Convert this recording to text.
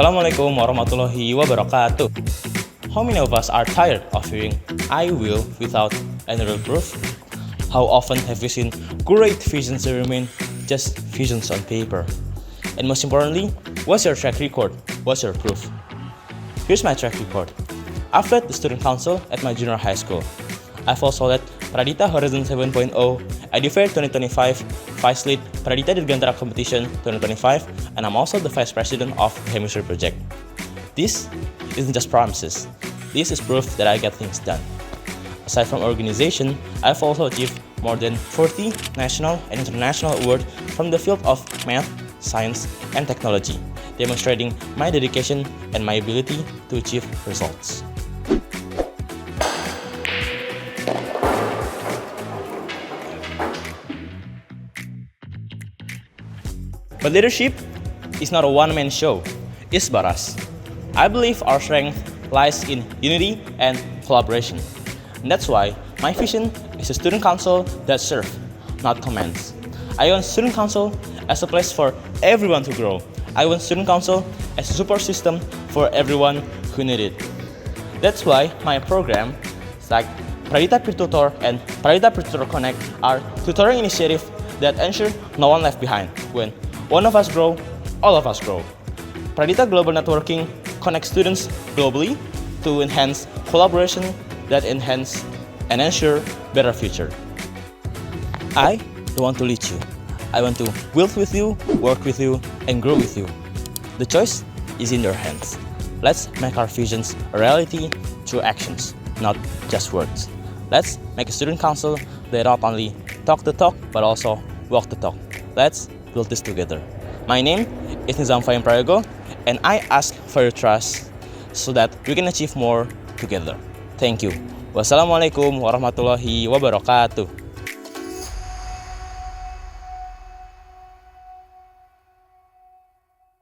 Assalamualaikum warahmatullahi wabarakatuh. How many of us are tired of hearing "I will" without any real proof? How often have we seen great visions that remain just visions on paper? And most importantly, what's your track record? What's your proof? Here's my track record. I've led the student council at my junior high school. I've also led Pradita Horizon 7.0, Edifair 2025, Vice Lead Pradita Dirgantara Competition 2025, and I'm also the Vice President of the Chemistry Project. This isn't just promises. This is proof that I get things done. Aside from organization, I've also achieved more than 40 national and international awards from the field of math, science, and technology, demonstrating my dedication and my ability to achieve results. But leadership is not a one-man show, it's about us. I believe our strength lies in unity and collaboration. And that's why my vision is a student council that serves, not commands. I want student council as a place for everyone to grow. I want student council as a support system for everyone who need it. That's why my program, like Pradita Peer Tutor and Pradita Peer Tutor Connect, are tutoring initiatives that ensure no one left behind. When one of us grow, all of us grow. Pradita Global Networking connects students globally to enhance collaboration that enhance and ensure better future. I don't want to lead you. I want to build with you, work with you, and grow with you. The choice is in your hands. Let's make our visions a reality through actions, not just words. Let's make a student council that not only talk the talk, but also walk the talk. Let's build this together. My name is Nizam Fahim Prayogo, and I ask for your trust so that we can achieve more together. Thank you. Wassalamualaikum warahmatullahi wabarakatuh.